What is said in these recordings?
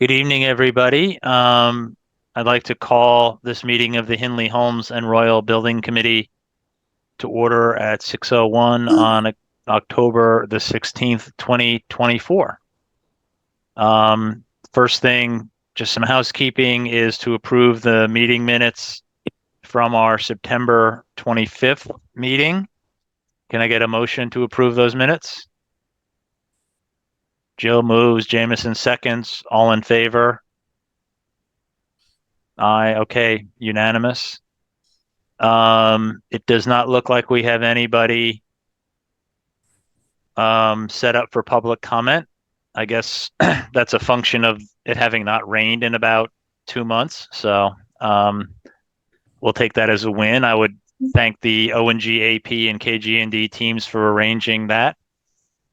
Good evening, everybody. I'd like to call this meeting of the Hindley Homes and Royal Building Committee to order at 6:01 on October the 16th, 2024. First thing, just some housekeeping, is to approve the meeting minutes from our September 25th meeting. Can I get a motion to approve those minutes? Jill moves, Jameson seconds, all in favor? Aye, okay, unanimous. It does not look like we have anybody set up for public comment. I guess that's a function of it having not rained in about 2 months. So we'll take that as a win. I would thank the O&G AP and KG&D teams for arranging that.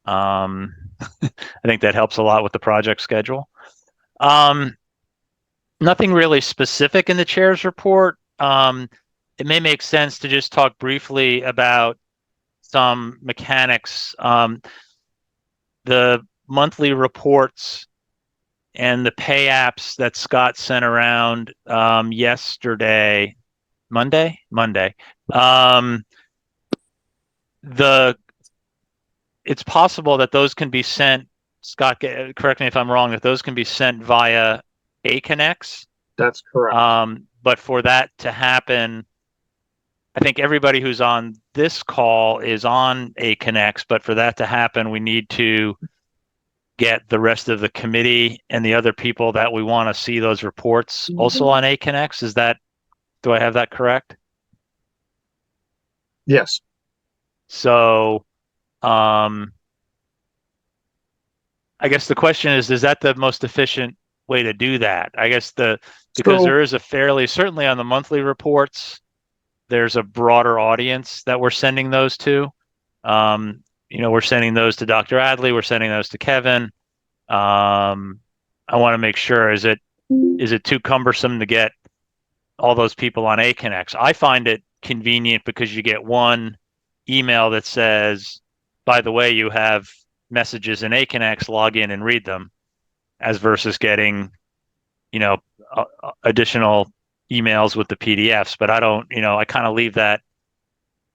I think that helps a lot with the project schedule. Nothing really specific in the chair's report. It may make sense to just talk briefly about some mechanics. The monthly reports and the pay apps that Scott sent around yesterday, Monday. It's possible that those can be sent. Scott, correct me if I'm wrong. That those can be sent via AConnex. That's correct. But for that to happen, I think everybody who's on this call is on AConnex, but for that to happen, we need to get the rest of the committee and the other people that we want to see those reports also on AConnex. Do I have that correct? Yes. So, I guess the question is that the most efficient way to do that? I guess because there is a certainly on the monthly reports, there's a broader audience that we're sending those to. We're sending those to Dr. Adley. We're sending those to Kevin. I want to make sure, is it too cumbersome to get all those people on AConnex? I find it convenient because you get one email that says, by the way, you have messages in AConnex, log in and read them, as versus getting, additional emails with the PDFs. But I don't, I kind of leave that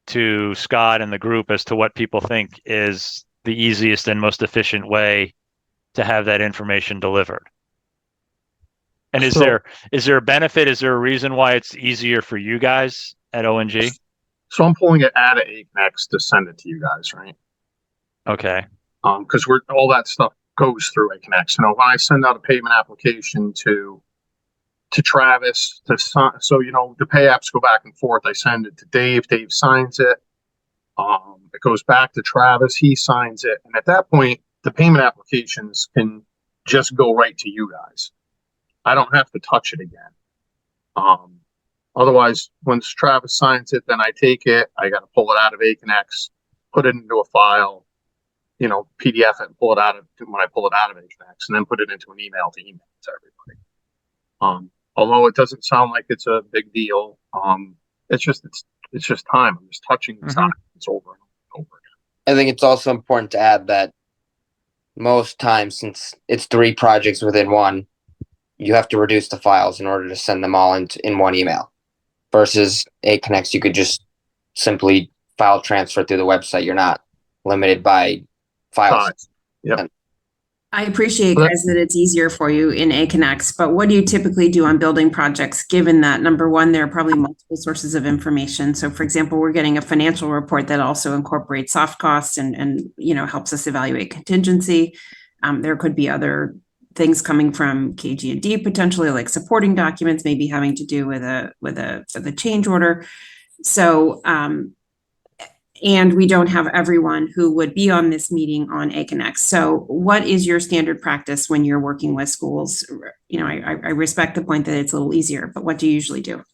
to Scott and the group as to what people think is the easiest and most efficient way to have that information delivered. And is there a benefit? Is there a reason why it's easier for you guys at O&G? So I'm pulling it out of AConnex to send it to you guys, right? Okay. Because all that stuff goes through AConnex. When I send out a payment application to Travis, so the pay apps go back and forth. I send it to Dave. Dave signs it. It goes back to Travis. He signs it, and at that point, the payment applications can just go right to you guys. I don't have to touch it again. Otherwise, once Travis signs it, then I take it. I got to pull it out of AConnex, put it into a file, PDF it, and pull it out of when I pull it out of AConnex, and then put it into an email to everybody. Although it doesn't sound like it's a big deal, it's just time. I'm just touching the time. It's over and over again. I think it's also important to add that most times, since it's 3 projects within one, you have to reduce the files in order to send them all in one email. Versus AConnex, you could just simply file transfer through the website. You're not limited by files. Yep. I appreciate, guys, that it's easier for you in AConnex, but what do you typically do on building projects, given that, number one, there are probably multiple sources of information? So, for example, we're getting a financial report that also incorporates soft costs and helps us evaluate contingency. There could be other things coming from KG&D, potentially like supporting documents, maybe having to do with a change order. So, and we don't have everyone who would be on this meeting on AConnex. So what is your standard practice when you're working with schools? I respect the point that it's a little easier, but what do you usually do?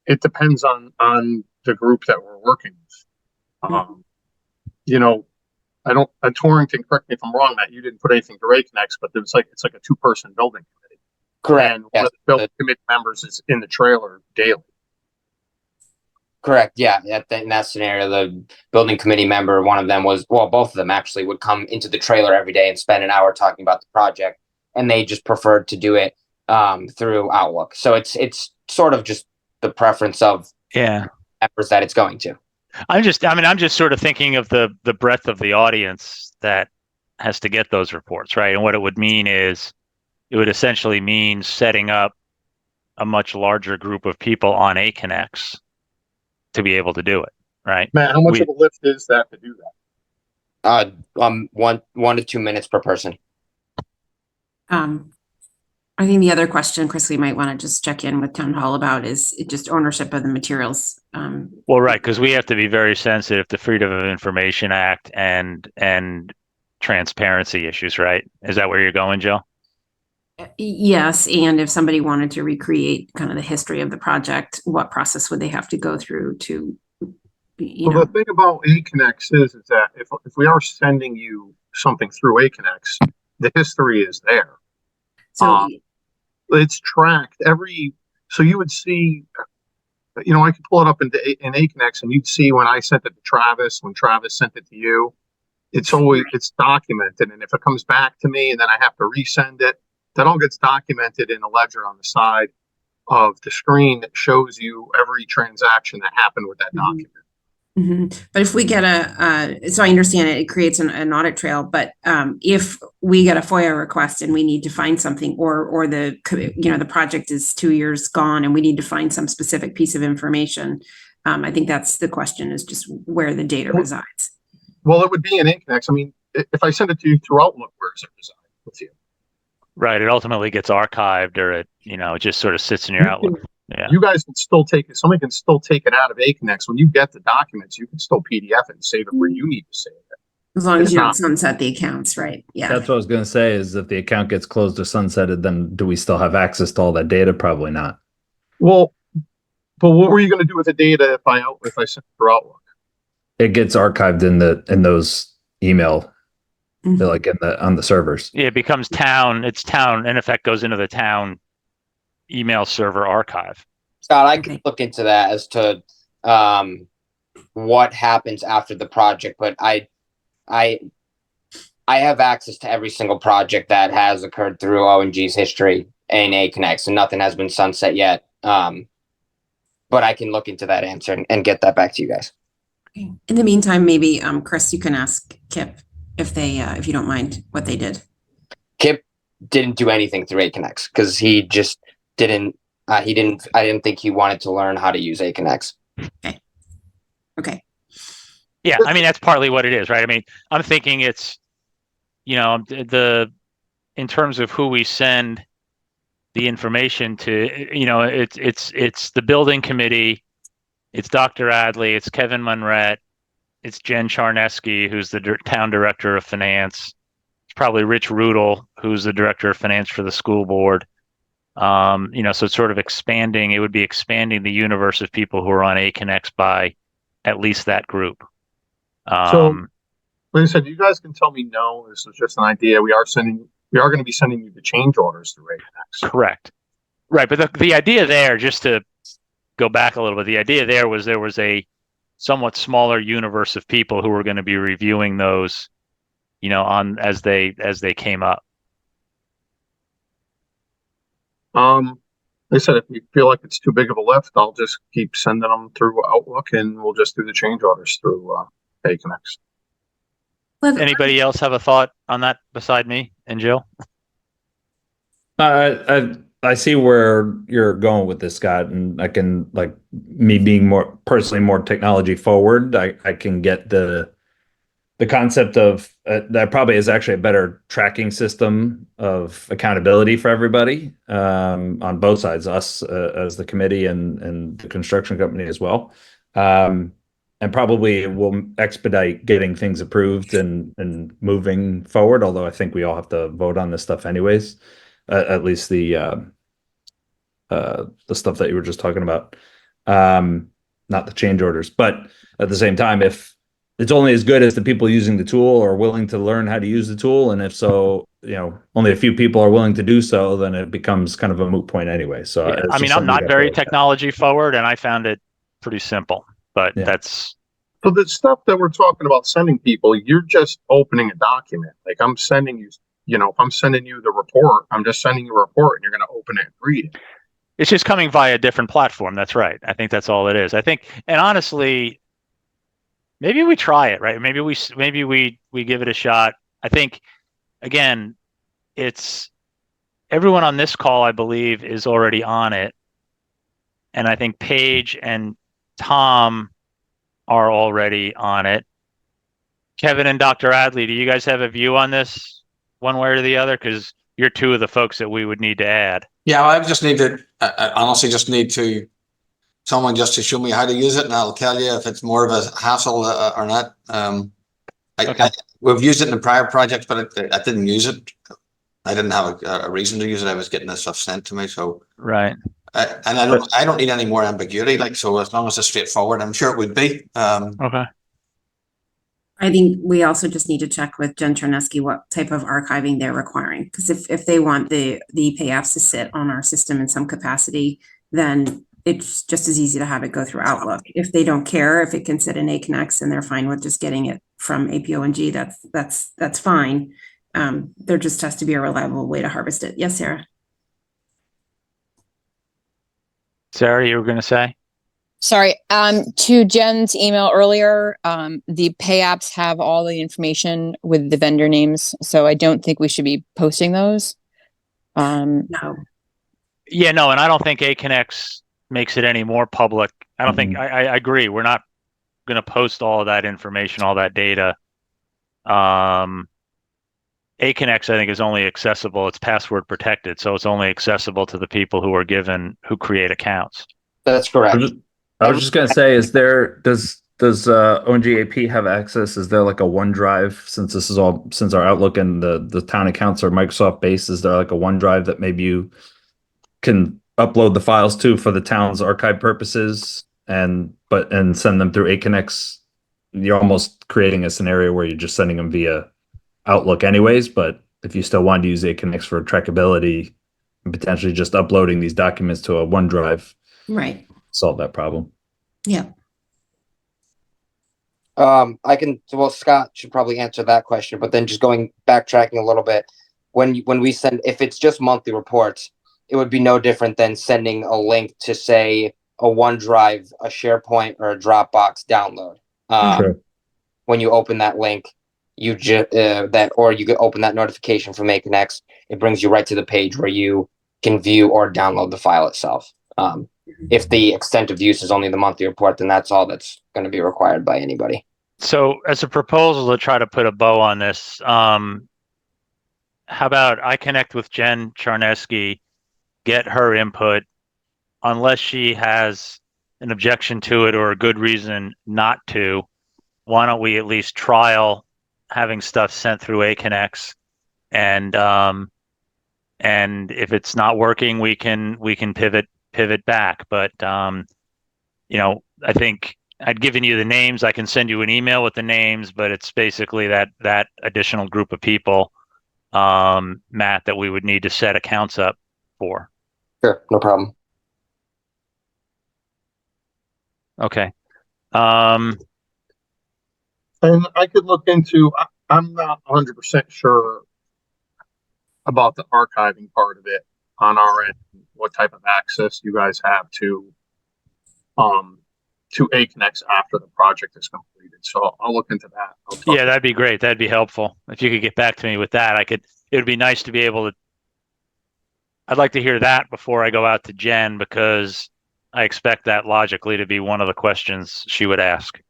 It depends on the group that we're working with. Torrington, correct me if I'm wrong, Matt, you didn't put anything to AConnex, but it's like a 2-person building committee. Correct. And one of the building committee members is in the trailer daily. Correct. Yeah. In that scenario, the building committee member, one of them was, well, both of them actually would come into the trailer every day and spend an hour talking about the project, and they just preferred to do it through Outlook. So it's sort of just the preference of members that it's going to. I'm just sort of thinking of the breadth of the audience that has to get those reports, right? And what it would mean is it would essentially mean setting up a much larger group of people on AConnex to be able to do it, right? Matt, how much of a lift is that to do that? 1 to 2 minutes per person. I think the other question, Chris, we might want to just check in with Town Hall about is just ownership of the materials. Well, right, because we have to be very sensitive to Freedom of Information Act and transparency issues, right? Is that where you're going, Jill? Yes, and if somebody wanted to recreate kind of the history of the project, what process would they have to go through to, The thing about AConnex is that if we are sending you something through AConnex, the history is there. So it's tracked so you would see, I could pull it up in AConnex and you'd see when I sent it to Travis, when Travis sent it to you, it's documented. And if it comes back to me and then I have to resend it, that all gets documented in a ledger on the side of the screen that shows you every transaction that happened with that document. Mm-hmm. But if we get so I understand it creates an audit trail, but if we get a FOIA request and we need to find something, or the project is 2 years gone and we need to find some specific piece of information, I think that's the question, is just where the data resides. Well, it would be in AConnex. I mean, if I send it to you through Outlook, where does it reside with you? Right. It ultimately gets archived, or it just sort of sits in your Outlook. Yeah. You guys can still take it. Somebody can still take it out of AConnex. When you get the documents, you can still PDF it and save it where you need to save it. As long as you don't sunset the accounts, right? Yeah. That's what I was going to say, is if the account gets closed or sunsetted, then do we still have access to all that data? Probably not. Well, but what were you going to do with the data if I sent it through Outlook? It gets archived in those email, like on the servers. Yeah, it becomes town. It's town. In effect, goes into the town email server archive. Scott, I could look into that as to what happens after the project, but I have access to every single project that has occurred through ONG's history in AConnex, and nothing has been sunset yet. But I can look into that answer and get that back to you guys. In the meantime, maybe Chris, you can ask Kip if you don't mind, what they did. Kip didn't do anything through AConnex because he just didn't. I didn't think he wanted to learn how to use AConnex. Okay. Yeah, I mean, that's partly what it is, right? I mean, I'm thinking it's, in terms of who we send the information to, it's the building committee, it's Dr. Adley, it's Kevin Munret, it's Jen Charneski, who's the town director of finance. It's probably Rich Rudel, who's the director of finance for the school board. So it's sort of expanding. It would be expanding the universe of people who are on AConnex by at least that group. So, like I said, you guys can tell me no. This is just an idea. We are going to be sending you the change orders through AConnex. Correct. Right, but the idea there, just to go back a little bit, the idea there was a somewhat smaller universe of people who were going to be reviewing those, as they came up. Like I said, if you feel like it's too big of a lift, I'll just keep sending them through Outlook, and we'll just do the change orders through AConnex. Anybody else have a thought on that beside me and Jill? I see where you're going with this, Scott, and I can, like, me being more technology forward, I can get the concept of that probably is actually a better tracking system of accountability for everybody on both sides, us as the committee and the construction company as well. And probably will expedite getting things approved and moving forward, although I think we all have to vote on this stuff anyways, at least the stuff that you were just talking about, not the change orders. But at the same time, if it's only as good as the people using the tool or willing to learn how to use the tool, and if so, only a few people are willing to do so, then it becomes kind of a moot point anyway. So yeah, I mean, I'm not very technology forward, and I found it pretty simple. but Yeah. that's, So the stuff that we're talking about sending people, you're just opening a document. Like I'm sending you, if I'm sending you the report, I'm just sending you a report and you're going to open it and read it. it's just coming via a different platform. That's right. I think that's all it is. I think, and honestly, maybe we try it, right? Maybe we give it a shot. I think, again, it's everyone on this call, I believe, is already on it. And I think Paige and Tom are already on it. Kevin and Dr. Adley, do you guys have a view on this one way or the other? Because you're two of the folks that we would need to add. Yeah, I just need to, I honestly just need someone just to show me how to use it, and I'll tell you if it's more of a hassle or not. Okay. We've used it in the prior projects, but I didn't use it. I didn't have a reason to use it. I was getting this stuff sent to me, so Right. and I don't need any more ambiguity. Like, so as long as it's straightforward, I'm sure it would be. Okay. I think we also just need to check with Jen Charneski what type of archiving they're requiring. Because if they want the pay apps to sit on our system in some capacity, then it's just as easy to have it go through Outlook. If they don't care, if it can sit in AConnects and they're fine with just getting it from APONG, that's fine. There just has to be a reliable way to harvest it. Yes, Sarah. Sarah, you were going to say? Sorry, to Jen's email earlier, the pay apps have all the information with the vendor names, so I don't think we should be posting those. No. Yeah, no, and I don't think AConnects makes it any more public. I don't think, I agree. We're not going to post all of that information, all that data. AConnects, I think, is only accessible. It's password protected, so it's only accessible to the people who create accounts. That's correct. I was just gonna say, does ONGAP have access? Is there like a OneDrive, since our Outlook and the town accounts are Microsoft based? Is there like a OneDrive that maybe you can upload the files to for the town's archive purposes and send them through AConnects? You're almost creating a scenario where you're just sending them via Outlook anyways, but if you still want to use AConnects for trackability and potentially just uploading these documents to a OneDrive, Right. solve that problem. Yeah. Well, Scott should probably answer that question, but then just backtracking a little bit, when we send, if it's just monthly reports, it would be no different than sending a link to, say, a OneDrive, a SharePoint, or a Dropbox download. Sure. When you open that link, you could open that notification from AConnects. It brings you right to the page where you can view or download the file itself. If the extent of use is only the monthly report, then that's all that's going to be required by anybody. So as a proposal to try to put a bow on this, how about I connect with Jen Charneski, get her input, unless she has an objection to it or a good reason not to, why don't we at least trial having stuff sent through AConnects, and if it's not working, we can pivot back. But I think I'd given you the names. I can send you an email with the names, but it's basically that additional group of people, Matt, that we would need to set accounts up for. Sure, no problem. Okay. And I could look into, I'm not 100% sure about the archiving part of it on our end, what type of access you guys have to AConnects after the project is completed. So I'll look into that. Yeah, that'd be great. That'd be helpful. If you could get back to me with that, it would be nice to be able to, I'd like to hear that before I go out to Jen, because I expect that logically to be one of the questions she would ask.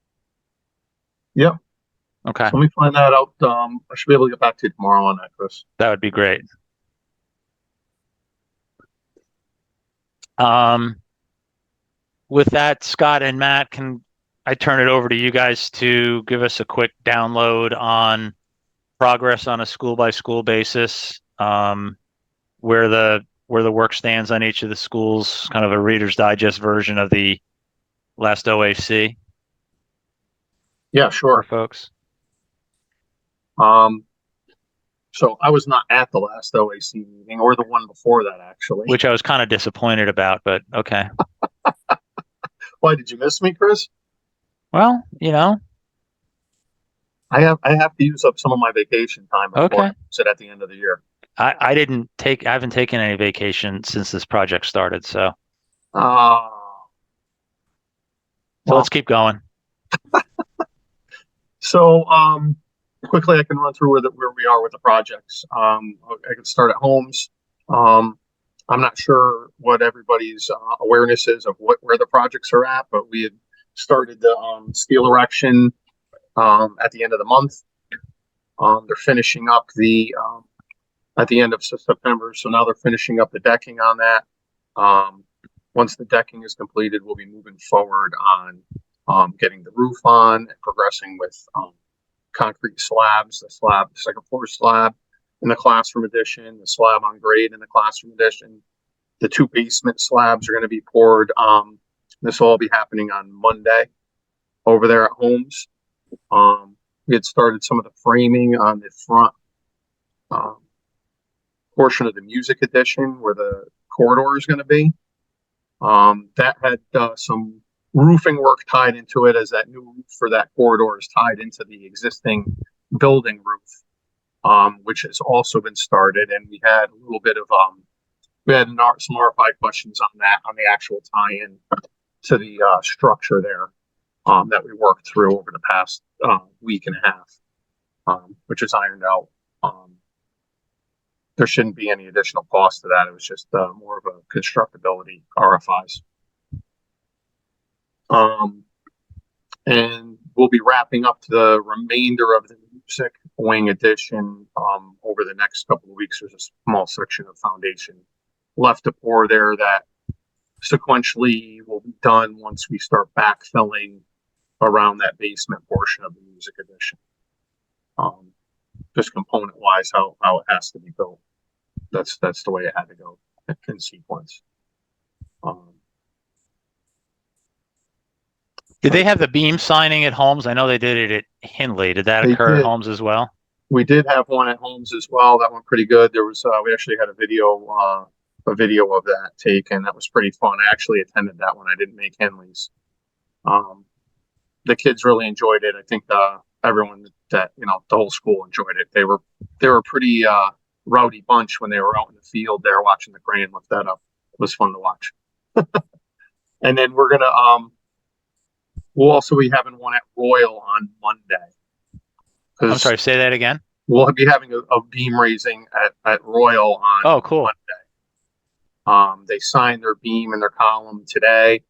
Yeah. Okay. Let me find that out. I should be able to get back to you tomorrow on that, Chris. That would be great. With that, Scott and Matt, can I turn it over to you guys to give us a quick download on progress on a school by school basis, where the work stands on each of the schools, kind of a Reader's Digest version of the last OAC? Yeah, sure. Folks. So I was not at the last OAC meeting, or the one before that, actually. Which I was kind of disappointed about, but okay. Why, did you miss me, Chris? Well, you know, I have to use up some of my vacation time before okay. I use it at the end of the year. I haven't taken any vacation since this project started, so Uh, well, let's keep going. So, quickly, I can run through where we are with the projects. I can start at homes. I'm not sure what everybody's awareness is of where the projects are at, but we had started the steel erection at the end of the month. They're finishing up at the end of September, so now they're finishing up the decking on that. Once the decking is completed, we'll be moving forward on getting the roof on and progressing with concrete slabs, the second floor slab in the classroom addition, the slab on grade in the classroom addition. The 2 basement slabs are going to be poured. This will all be happening on Monday over there at Homes. We had started some of the framing on the front portion of the music addition where the corridor is going to be. That had some roofing work tied into it, as that new roof for that corridor is tied into the existing building roof, which has also been started. And we had a little bit of we had some RFI questions on that, on the actual tie-in to the structure there, that we worked through over the past week and a half, which is ironed out. There shouldn't be any additional cost to that. It was just more of a constructability RFIs. And we'll be wrapping up the remainder of the music wing addition over the next couple of weeks. There's a small section of foundation left to pour there that sequentially will be done once we start backfilling around that basement portion of the music addition. Just component wise, how it has to be built. That's the way it had to go in sequence. Did they have the beam signing at Homes? I know they did it at Hindley. Did that occur at Homes as well? We did have one at Homes as well. That went pretty good. There was we actually had a video of that taken. That was pretty fun. I actually attended that one. I didn't make Henley's. The kids really enjoyed it. I think everyone that the whole school enjoyed it. They were a pretty rowdy bunch when they were out in the field there watching the crane lift that up. It was fun to watch. And then we're gonna we'll also be having one at Royal on Monday. I'm sorry, say that again. We'll be having a beam raising at Royal on cool. Monday. They signed their beam and their column today.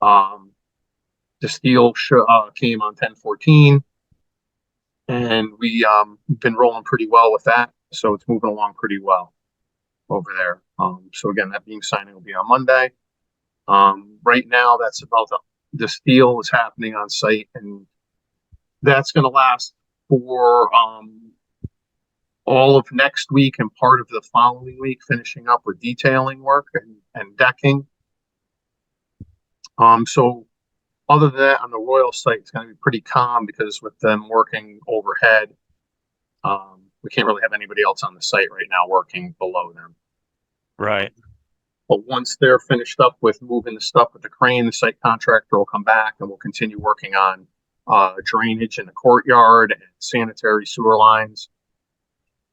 The steel came on 10/14, and we've been rolling pretty well with that. So it's moving along pretty well over there. So again, that beam signing will be on Monday. Right now, that's about the steel is happening on site, and that's going to last for all of next week and part of the following week, finishing up with detailing work and decking. So other than that, on the Royal site, it's going to be pretty calm because with them working overhead, we can't really have anybody else on the site right now working below them. Right. But once they're finished up with moving the stuff with the crane, the site contractor will come back and we'll continue working on drainage in the courtyard and sanitary sewer lines.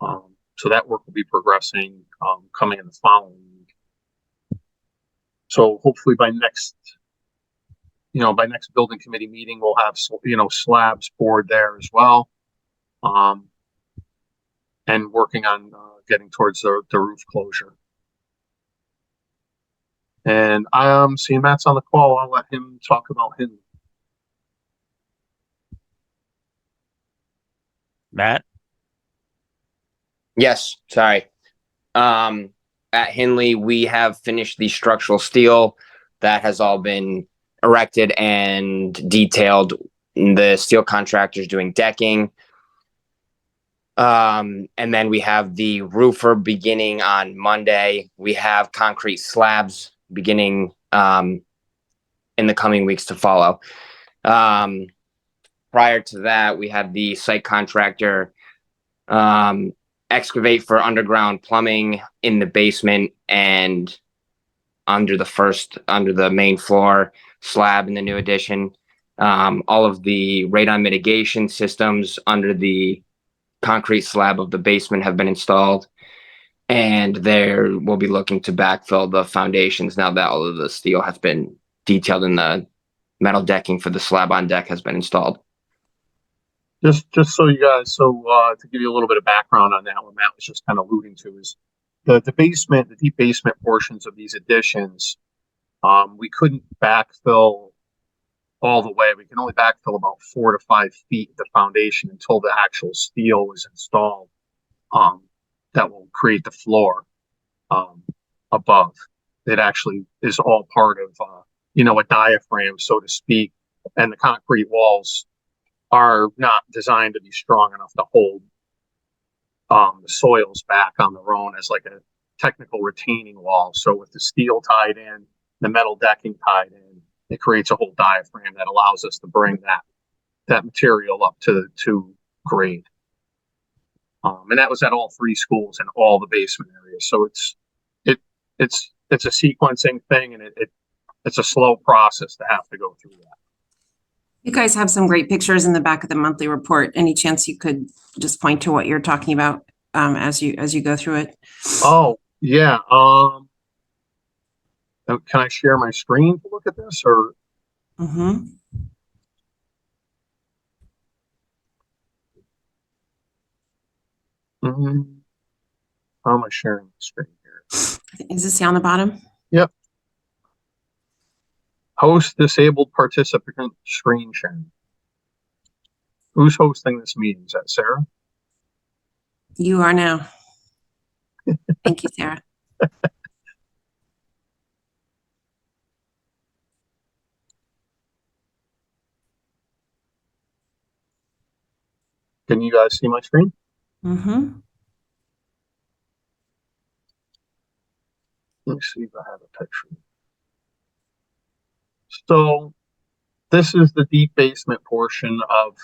So that work will be progressing coming in the following week. So hopefully by next building committee meeting, we'll have slabs poured there as well, and working on getting towards the roof closure. And I'm seeing Matt's on the call. I'll let him talk about him. Matt? Yes, sorry. At Hindley, we have finished the structural steel that has all been erected and detailed. The steel contractors doing decking. And then we have the roofer beginning on Monday. We have concrete slabs beginning in the coming weeks to follow. Prior to that, we had the site contractor excavate for underground plumbing in the basement and under the main floor slab in the new addition. All of the radon mitigation systems under the concrete slab of the basement have been installed. And there we'll be looking to backfill the foundations now that all of the steel has been detailed and the metal decking for the slab on deck has been installed. Just so you guys, to give you a little bit of background on that, what Matt was just kind of alluding to is the basement, the deep basement portions of these additions. We couldn't backfill all the way. We can only backfill about 4 to 5 feet of the foundation until the actual steel was installed. That will create the floor above. It actually is all part of a diaphragm, so to speak, and the concrete walls are not designed to be strong enough to hold the soils back on their own as like a technical retaining wall. So with the steel tied in, the metal decking tied in, it creates a whole diaphragm that allows us to bring that material up to grade. And that was at all 3 schools and all the basement areas. So it's a sequencing thing, and it's a slow process to have to go through that. You guys have some great pictures in the back of the monthly report. Any chance you could just point to what you're talking about as you go through it? Oh, yeah. Can I share my screen to look at this, or? Mm-hmm. How am I sharing the screen here? Is this on the bottom? Yep. Host disabled participant screen sharing. Who's hosting this meeting? Is that Sarah? You are now. Thank you, Sarah. Can you guys see my screen? Mm-hmm. Let me see if I have a picture. So this is the deep basement portion of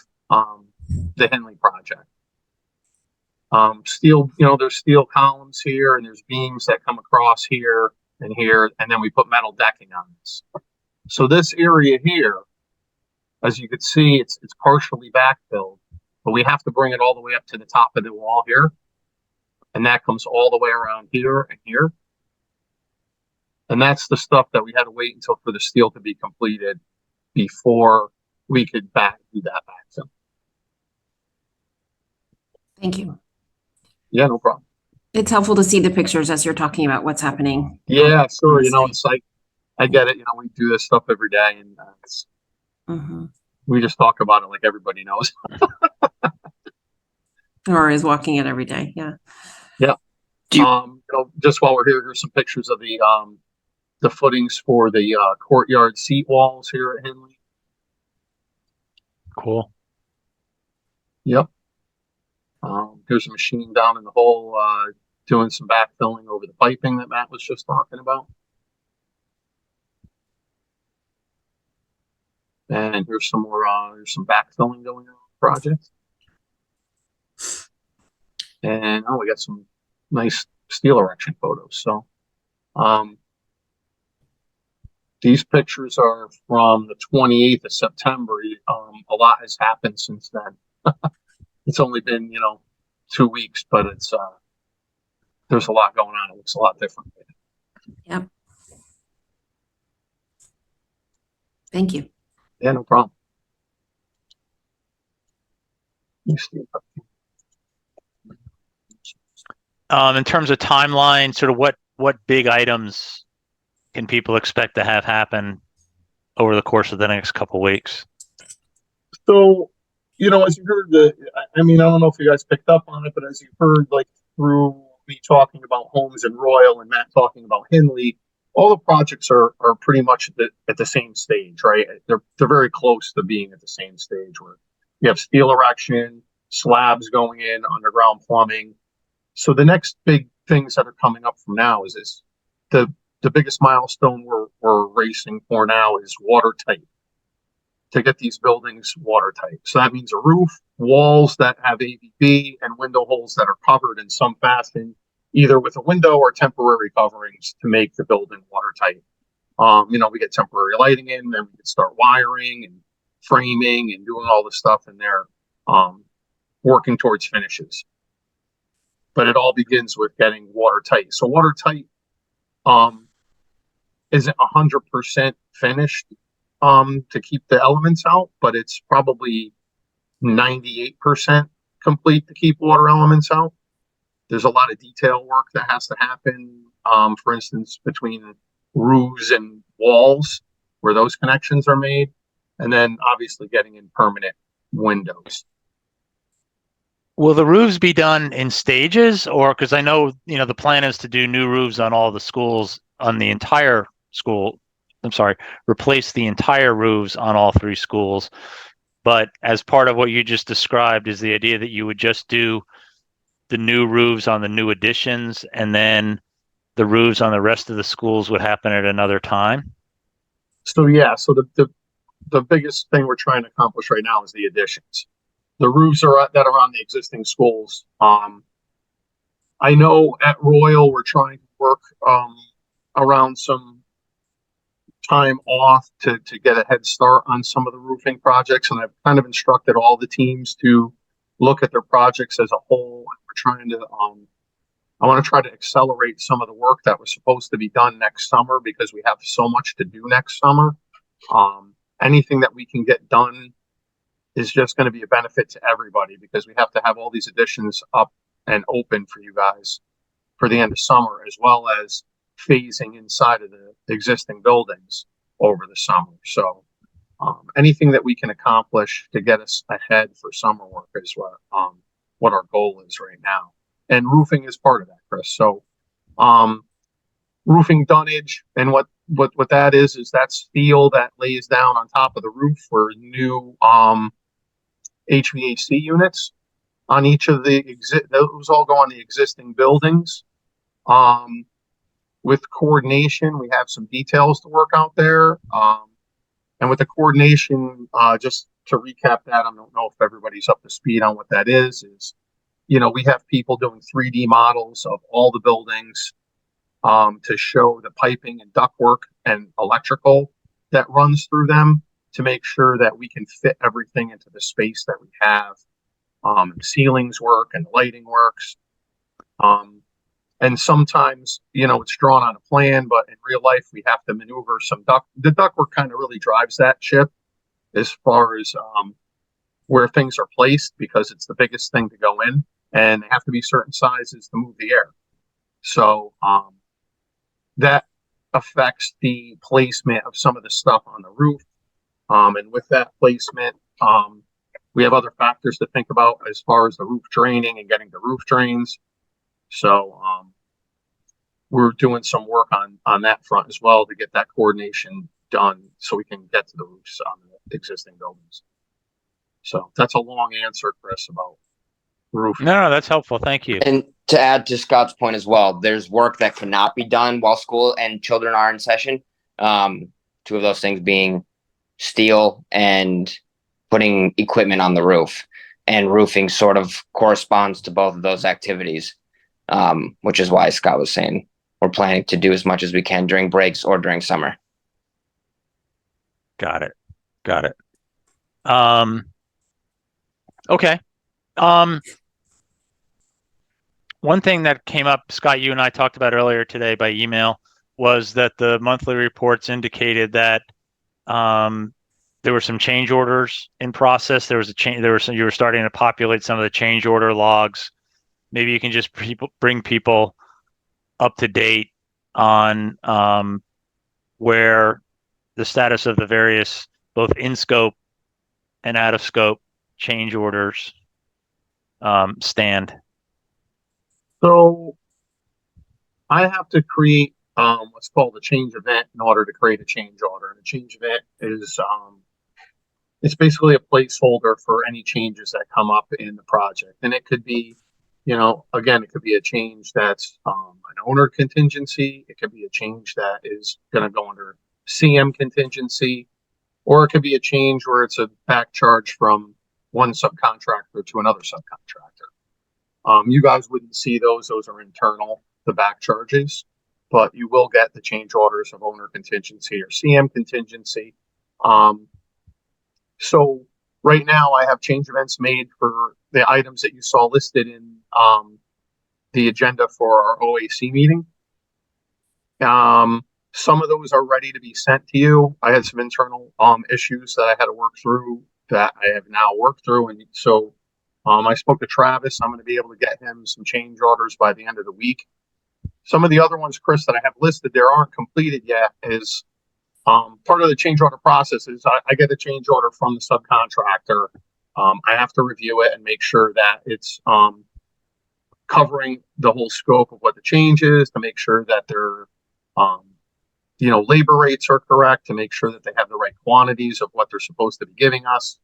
the Henley project. Steel, there's steel columns here, and there's beams that come across here, and then we put metal decking on this. So this area here, as you can see, it's partially backfilled, but we have to bring it all the way up to the top of the wall here. And that comes all the way around here and here. And that's the stuff that we had to wait until for the steel to be completed before we could do that backfill. Thank you. Yeah, no problem. It's helpful to see the pictures as you're talking about what's happening. Yeah, sure. It's like, I get it. We do this stuff every day, and we just talk about it like everybody knows. Or is walking it every day. Yeah. Yeah. Just while we're here, here's some pictures of the footings for the courtyard seat walls here at Henley. Cool. Yep. There's a machine down in the hole doing some backfilling over the piping that Matt was just talking about. And here's some more, there's some backfilling going on in the project. And we got some nice steel erection photos. So these pictures are from the 28th of September. A lot has happened since then. It's only been, 2 weeks, but there's a lot going on. It looks a lot different. Yep. Thank you. Yeah, no problem. In terms of timeline, sort of what big items can people expect to have happen over the course of the next couple of weeks? So, as you heard I don't know if you guys picked up on it, but as you heard, like through me talking about Holmes and Royal and Matt talking about Henley, all the projects are pretty much at the same stage, right? They're very close to being at the same stage where you have steel erection, slabs going in, underground plumbing. So the next big things that are coming up from now is the biggest milestone we're racing for now is watertight, to get these buildings watertight. So that means a roof, walls that have AVB, and window holes that are covered in some fashion, either with a window or temporary coverings to make the building watertight. We get temporary lighting in, then we can start wiring and framing and doing all the stuff in there, working towards finishes. But it all begins with getting watertight. So watertight isn't 100% finished to keep the elements out, but it's probably 98% complete to keep water elements out. There's a lot of detail work that has to happen, for instance, between roofs and walls where those connections are made, and then obviously getting in permanent windows. Will the roofs be done in stages, or because I know, the plan is to do new roofs on all the schools on the entire school. I'm sorry, replace the entire roofs on all 3 schools. But as part of what you just described is the idea that you would just do the new roofs on the new additions, and then the roofs on the rest of the schools would happen at another time? So yeah, so the biggest thing we're trying to accomplish right now is the additions. The roofs that are on the existing schools. I know at Royal we're trying to work around some time off to get a head start on some of the roofing projects, and I've kind of instructed all the teams to look at their projects as a whole. We're trying to I want to try to accelerate some of the work that was supposed to be done next summer because we have so much to do next summer. Anything that we can get done is just going to be a benefit to everybody because we have to have all these additions up and open for you guys for the end of summer, as well as phasing inside of the existing buildings over the summer. So anything that we can accomplish to get us ahead for summer work is what our goal is right now. And roofing is part of that, Chris. So roofing dunnage, and what that is that's steel that lays down on top of the roof for new HVAC units on each of the those all go on the existing buildings. With coordination, we have some details to work out there. And with the coordination, just to recap that, I don't know if everybody's up to speed on what that is, we have people doing 3D models of all the buildings to show the piping and ductwork and electrical that runs through them to make sure that we can fit everything into the space that we have. Ceilings work and lighting works. And sometimes, it's drawn on a plan, but in real life, we have to maneuver some the ductwork kind of really drives that ship as far as where things are placed, because it's the biggest thing to go in, and they have to be certain sizes to move the air. So that affects the placement of some of the stuff on the roof. And with that placement, we have other factors to think about as far as the roof draining and getting the roof drains. So we're doing some work on that front as well to get that coordination done so we can get to the roofs on the existing buildings. So that's a long answer, Chris, about roofing. No, that's helpful. Thank you. And to add to Scott's point as well, there's work that cannot be done while school and children are in session. 2 of those things being steel and putting equipment on the roof, and roofing sort of corresponds to both of those activities, which is why Scott was saying we're planning to do as much as we can during breaks or during summer. Got it. Okay. One thing that came up, Scott, you and I talked about earlier today by email, was that the monthly reports indicated that there were some change orders in process. There was a change. You were starting to populate some of the change order logs. Maybe you can just bring people up to date on where the status of the various, both in scope and out of scope change orders stand. So I have to create what's called a change event in order to create a change order. And a change event is it's basically a placeholder for any changes that come up in the project. And it could be, again, it could be a change that's an owner contingency. It could be a change that is going to go under CM contingency, or it could be a change where it's a back charge from one subcontractor to another subcontractor. You guys wouldn't see those. Those are internal, the back charges, but you will get the change orders of owner contingency or CM contingency. So right now I have change events made for the items that you saw listed in the agenda for our OAC meeting. Some of those are ready to be sent to you. I had some internal issues that I had to work through that I have now worked through, and so I spoke to Travis. I'm going to be able to get him some change orders by the end of the week. Some of the other ones, Chris, that I have listed there aren't completed yet. Is part of the change order process is I get a change order from the subcontractor. I have to review it and make sure that it's covering the whole scope of what the change is, to make sure that they're labor rates are correct, to make sure that they have the right quantities of what they're supposed to be giving us.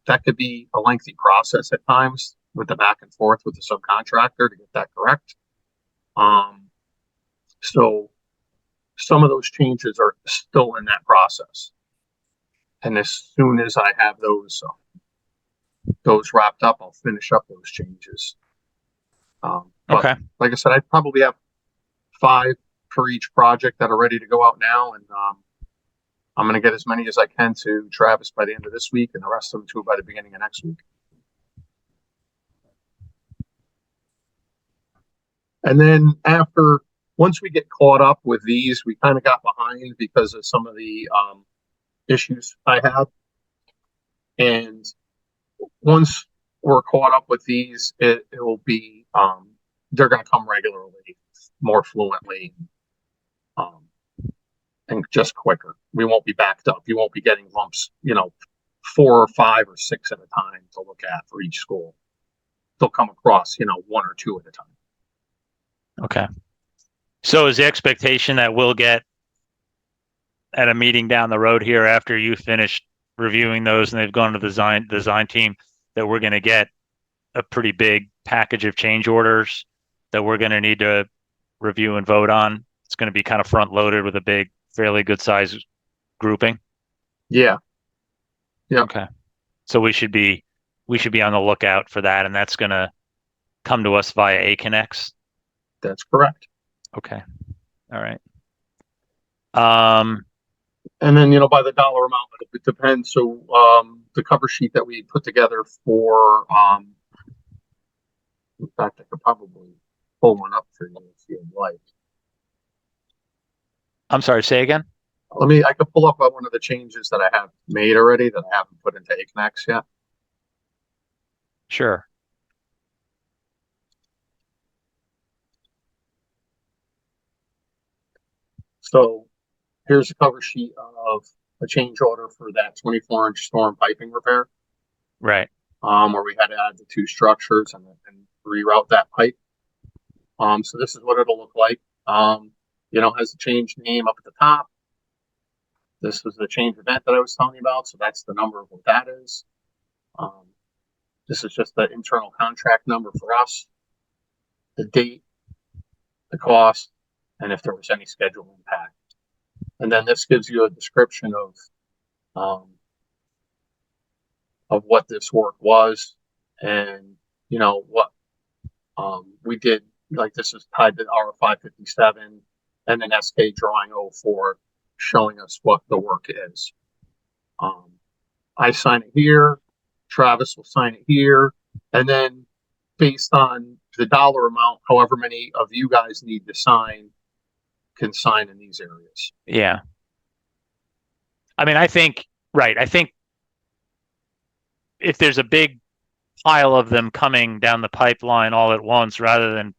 That could be a lengthy process at times with the back and forth with the subcontractor to get that correct. So some of those changes are still in that process. And as soon as I have those wrapped up, I'll finish up those changes. Okay. Like I said, I probably have 5 for each project that are ready to go out now. And I'm going to get as many as I can to Travis by the end of this week, and the rest of them to by the beginning of next week. And then once we get caught up with these, we kind of got behind because of some of the issues I have. And once we're caught up with these, it will be, they're going to come regularly, more fluently, and just quicker. We won't be backed up. You won't be getting lumps, 4 or 5 or 6 at a time to look at for each school. They'll come across, 1 or 2 at a time. Okay. So is the expectation that we'll get at a meeting down the road here after you finish reviewing those and they've gone to the design team, that we're going to get a pretty big package of change orders that we're going to need to review and vote on? It's going to be kind of front loaded with a big, fairly good size grouping. Yeah. Yeah. Okay. So we should be on the lookout for that, and that's going to come to us via AConnex. That's correct. Okay. All right. And then, by the dollar amount, it depends. So, the cover sheet that we put together for, in fact, I could probably pull one up for you if you'd like. I'm sorry, say again? I could pull up one of the changes that I have made already that I haven't put into AConnex yet. Sure. So here's a cover sheet of a change order for that 24-inch storm piping repair. Right. Where we had to add the 2 structures and reroute that pipe. So this is what it'll look like. Has the change name up at the top. This was the change event that I was telling you about. So that's the number of what that is. This is just the internal contract number for us, the date, the cost, and if there was any schedule impact. And then this gives you a description of what this work was, and what we did. Like, this is tied to our 557 and then SK drawing 04 showing us what the work is. I sign it here, Travis will sign it here, and then based on the dollar amount, however many of you guys need to sign can sign in these areas. Yeah. I mean, I think if there's a big pile of them coming down the pipeline all at once, rather than,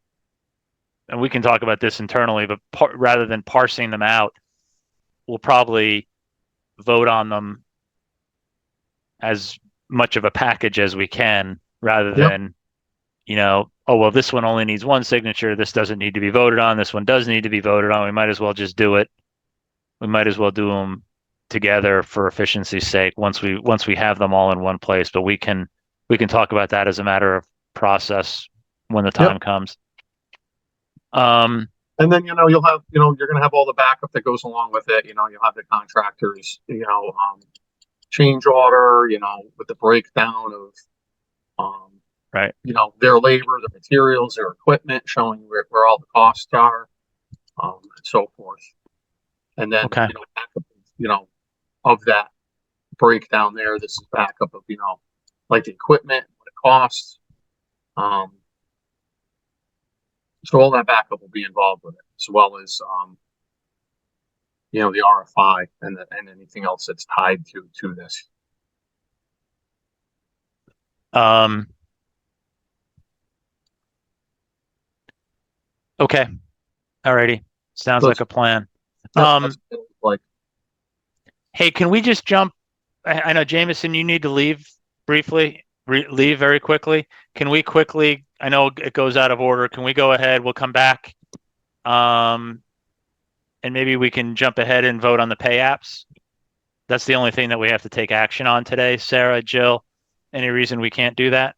and we can talk about this internally, but rather than parsing them out, we'll probably vote on them as much of a package as we can, rather than, oh, well, this one only needs 1 signature. This doesn't need to be voted on. This one does need to be voted on. We might as well just do it. We might as well do them together for efficiency's sake once we have them all in one place. But we can talk about that as a matter of process when the time comes. And then, you'll have, you're going to have all the backup that goes along with it. You'll have the contractors, change order, with the breakdown of, right. Their labor, their materials, their equipment, showing where all the costs are, and so forth. And then, backup, of that breakdown there. This is backup of, like the equipment, what it costs. So all that backup will be involved with it, as well as, the RFI and anything else that's tied to this. Okay. Alrighty. Sounds So like a plan. that's like, Hey, can we just jump? I know, Jameson, you need to leave briefly, leave very quickly. Can we quickly, I know it goes out of order. Can we go ahead? We'll come back. And maybe we can jump ahead and vote on the pay apps. That's the only thing that we have to take action on today. Sarah, Jill, any reason we can't do that?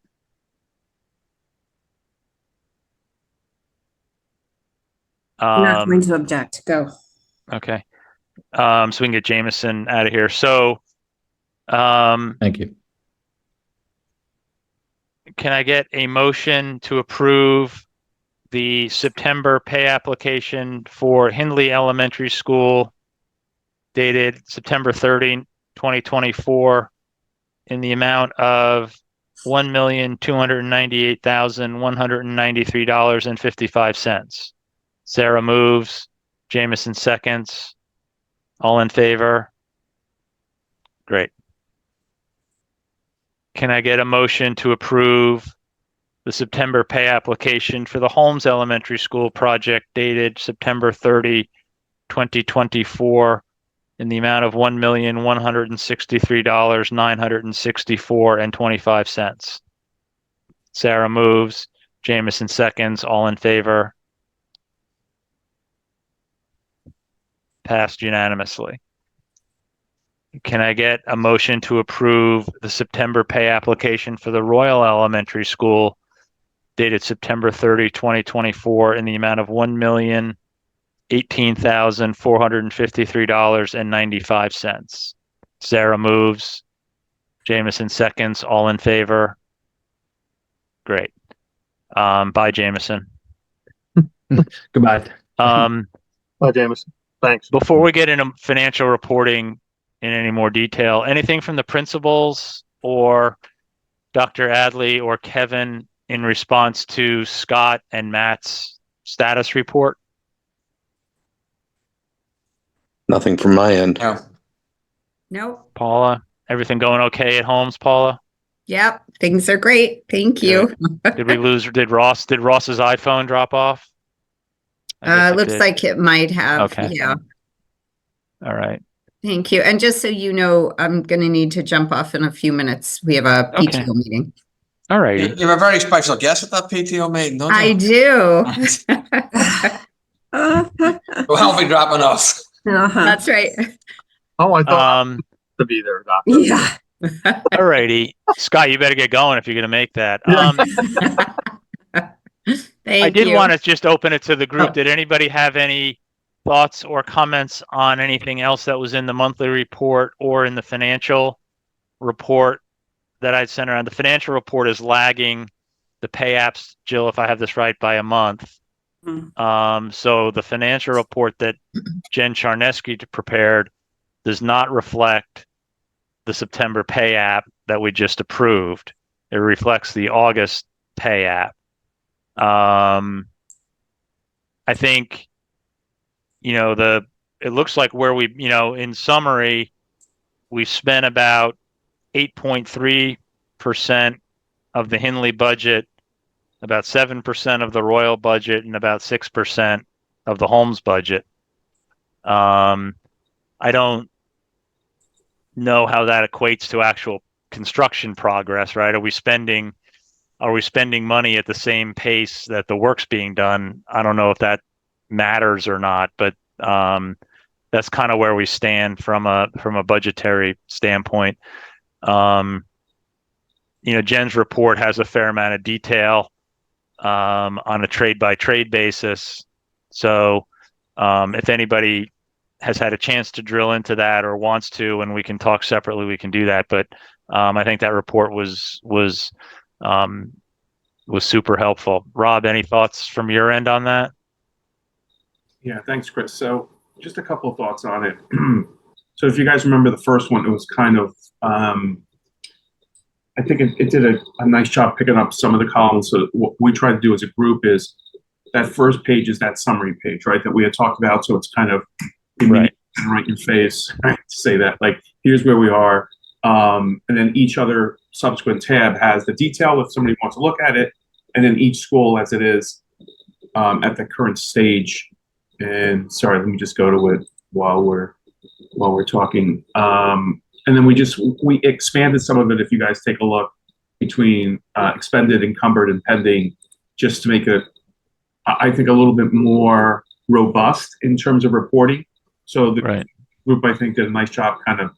I'm not going to object. Go. Okay. So we can get Jameson out of here. So, Thank you. can I get a motion to approve the September pay application for Hindley Elementary School dated September 30, 2024 in the amount of $1,298,193.55. Sarah moves, Jameson seconds. All in favor? Great. Can I get a motion to approve the September pay application for the Holmes Elementary School project dated September 30, 2024 in the amount of $1,163,964.25. Sarah moves, Jameson seconds, all in favor? Passed unanimously. Can I get a motion to approve the September pay application for the Royal Elementary School dated September 30, 2024 in the amount of $1,018,453.95. Sarah moves, Jameson seconds, all in favor? Great. Bye, Jameson. Goodbye. Bye, Jameson. Thanks. Before we get into financial reporting in any more detail, anything from the principals or Dr. Adley or Kevin in response to Scott and Matt's status report? Nothing from my end. No. Nope. Paula, everything going okay at Holmes, Paula? Yep. Things are great. Thank you. Did Ross's iPhone drop off? Looks like it might have. Okay. Yeah. All right. Thank you. And just so you know, I'm going to need to jump off in a few minutes. We have a PTO meeting. All right. You have a very special guest at that PTO meeting, don't you? I do. Well, I'll be dropping off. That's right. Oh, I thought to be there, Doctor. Yeah. All righty. Scott, you better get going if you're going to make that. I did want to just open it to the group. Did anybody have any thoughts or comments on anything else that was in the monthly report or in the financial report that I'd sent around? The financial report is lagging the pay apps, Jill, if I have this right, by a month. So the financial report that Jen Charneski prepared does not reflect the September pay app that we just approved. It reflects the August pay app. I think, it looks like where we, in summary, we spent about 8.3% of the Hindley budget, about 7% of the Royal budget, and about 6% of the Holmes budget. I don't know how that equates to actual construction progress, right? Are we spending money at the same pace that the work's being done? I don't know if that matters or not, but that's kind of where we stand from a budgetary standpoint. Jen's report has a fair amount of detail on a trade by trade basis. So if anybody has had a chance to drill into that or wants to, and we can talk separately, we can do that. But I think that report was super helpful. Rob, any thoughts from your end on that? Yeah, thanks, Chris. So just a couple of thoughts on it. So if you guys remember the first one, it was kind of, I think it did a nice job picking up some of the columns. So what we try to do as a group is that first page is that summary page, right? That we had talked about. So it's kind of Right. right in your face, right? To say that, like, here's where we are. And then each other subsequent tab has the detail if somebody wants to look at it. And then each school as it is at the current stage. And sorry, let me just go to it while we're talking. And then we expanded some of it, if you guys take a look, between expended, encumbered, and pending, just to make it, I think, a little bit more robust in terms of reporting. So the Right. group, I think, did a nice job kind of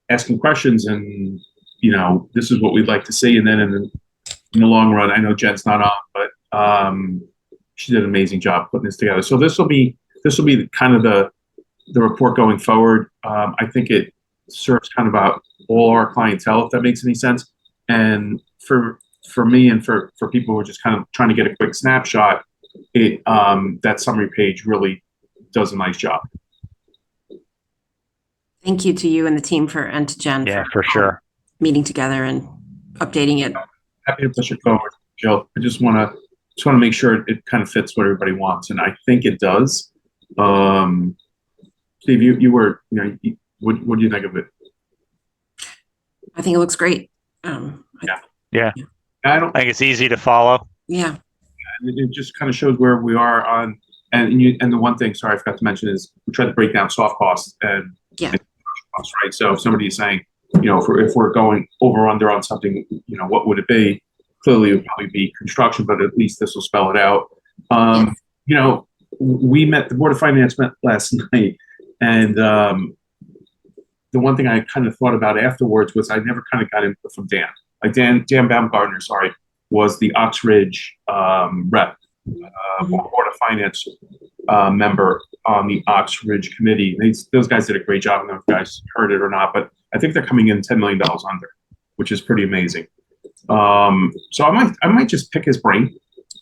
asking questions and, this is what we'd like to see. And then in the long run, I know Jen's not on, but she did an amazing job putting this together. So this will be kind of the report going forward. I think it serves kind of about all our clientele, if that makes any sense. And for me and for people who are just kind of trying to get a quick snapshot, that summary page really does a nice job. Thank you to you and the team and to Jen Yeah, for sure. meeting together and updating it. Happy to push it forward, Jill. I just want to make sure it kind of fits what everybody wants, and I think it does. Steve, you were, what do you think of it? I think it looks great. Yeah. I think it's easy to follow. Yeah. It just kind of shows where we are on, and the one thing, sorry, I forgot to mention, is we try to break down soft costs and costs, right? So if somebody is saying, if we're going over under on something, what would it be? Clearly, it would probably be construction, but at least this will spell it out. We met, the Board of Finance met last night, and the one thing I kind of thought about afterwards was I never kind of got input from Dan. Like Dan Baumgartner, was the Oxbridge rep, Board of Finance member on the Oxbridge committee. Those guys did a great job. I don't know if you guys heard it or not, but I think they're coming in $10 million under, which is pretty amazing. So I might just pick his brain.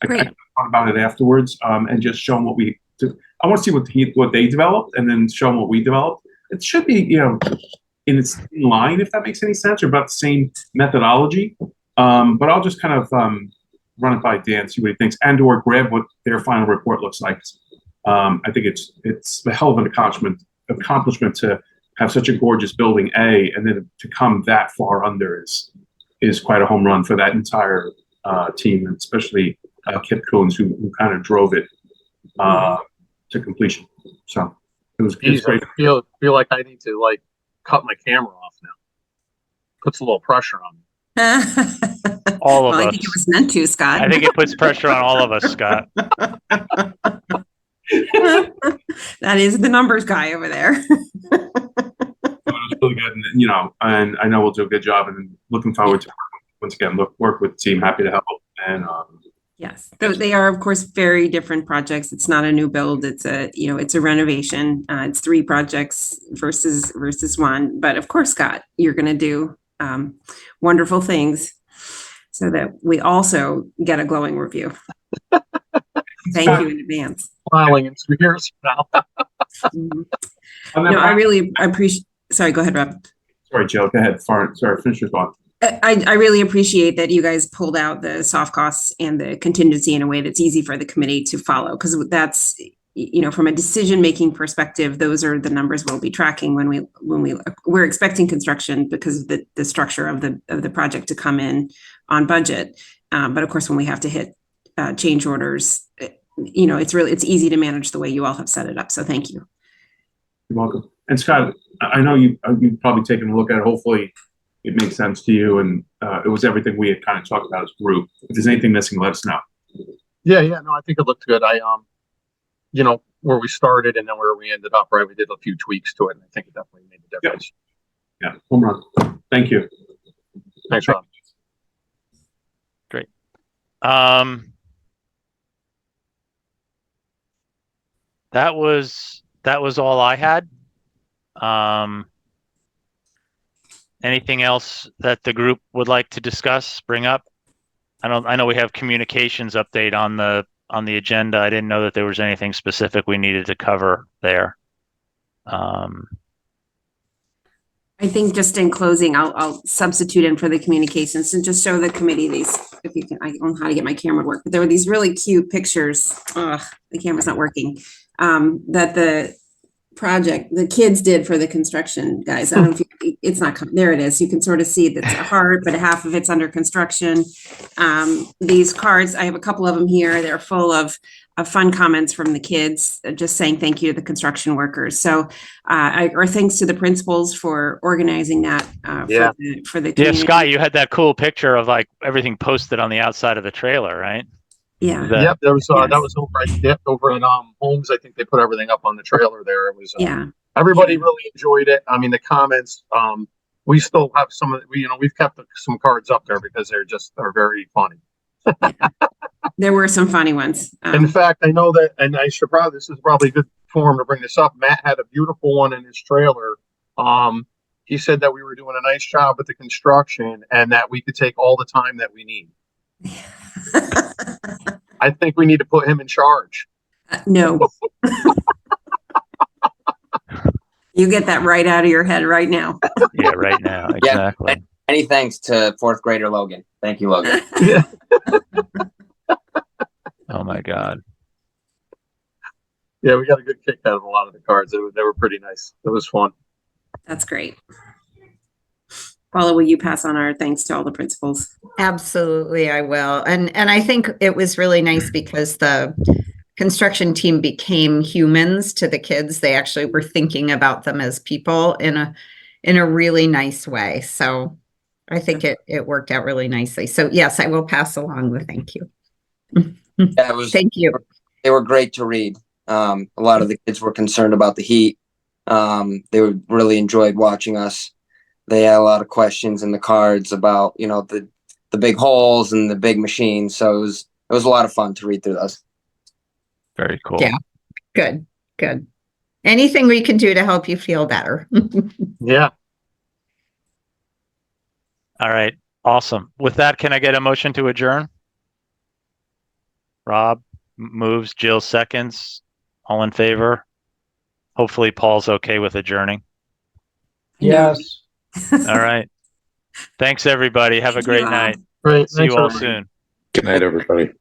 I thought about it afterwards, and just show him what we do. I want to see what they developed, and then show them what we developed. It should be, in line, if that makes any sense, or about the same methodology. But I'll just kind of run it by Dan, see what he thinks, and/or grab what their final report looks like. I think it's a hell of an accomplishment to have such a gorgeous building, and then to come that far under is quite a home run for that entire team, and especially Kip Coons, who kind of drove it to completion. So it was great. I feel like I need to cut my camera off now. Puts a little pressure on me. All of us. I think it was meant to, Scott. I think it puts pressure on all of us, Scott. That is the numbers guy over there. It was really good, and I know we'll do a good job, and looking forward to once again work with the team. Happy to help, and yes, they are, of course, very different projects. It's not a new build. It's a renovation. It's 3 projects versus one. But of course, Scott, you're going to do wonderful things so that we also get a glowing review. Thank you in advance. Smiling in 2 years from now. No, I really appreciate. Sorry, go ahead, Rob. Sorry, Jill. Go ahead. Sorry, finish your thought. I really appreciate that you guys pulled out the soft costs and the contingency in a way that's easy for the committee to follow, because that's, from a decision-making perspective, those are the numbers we'll be tracking when we're expecting construction because of the structure of the project to come in on budget. But of course, when we have to hit change orders, it's easy to manage the way you all have set it up. So thank you. You're welcome. And Scott, I know you've probably taken a look at it. Hopefully it makes sense to you, and it was everything we had kind of talked about as a group. If there's anything missing, let us know. Yeah, no, I think it looked good. I where we started and then where we ended up, right? We did a few tweaks to it, and I think it definitely made a difference. Yeah, home run. Thank you. Thanks, Rob. Great. That was all I had. Anything else that the group would like to discuss, bring up? I know we have communications update on the agenda. I didn't know that there was anything specific we needed to cover there. I think just in closing, I'll substitute in for the communications and just show the committee these, if you can, I don't know how to get my camera to work, but there were these really cute pictures. Ugh, the camera's not working. That the kids did for the construction guys. I don't know if it's not, there it is. You can sort of see that's a heart, but half of it's under construction. These cards, I have a couple of them here. They're full of fun comments from the kids, just saying thank you to the construction workers. So, or thanks to the principals for organizing that for the community. Yeah, Scott, you had that cool picture of like everything posted on the outside of the trailer, right? Yeah. Yep, there was that was over at Holmes. I think they put everything up on the trailer there. It was everybody really enjoyed it. I mean, the comments. We still have some of we've kept some cards up there because they're very funny. There were some funny ones. In fact, I know that, and this is probably a good forum to bring this up. Matt had a beautiful one in his trailer. He said that we were doing a nice job with the construction and that we could take all the time that we need. I think we need to put him in charge. No. You get that right out of your head right now. Yeah, right now. Exactly. Yeah, many thanks to fourth grader Logan. Thank you, Logan. Oh my God. Yeah, we got a good kick out of a lot of the cards. They were pretty nice. It was fun. That's great. Paula, will you pass on our thanks to all the principals? Absolutely, I will. And I think it was really nice because the construction team became humans to the kids. They actually were thinking about them as people in a really nice way. So I think it worked out really nicely. So yes, I will pass along the thank you. Thank you. They were great to read. A lot of the kids were concerned about the heat. They really enjoyed watching us. They had a lot of questions in the cards about, the big holes and the big machines. So it was a lot of fun to read through those. Very cool. Yeah. Good. Anything we can do to help you feel better. Yeah. All right. Awesome. With that, can I get a motion to adjourn? Rob moves, Jill seconds. All in favor? Hopefully Paul's okay with adjourning. Yes. All right. Thanks, everybody. Have a great night. Great. See you all soon. Good night, everybody.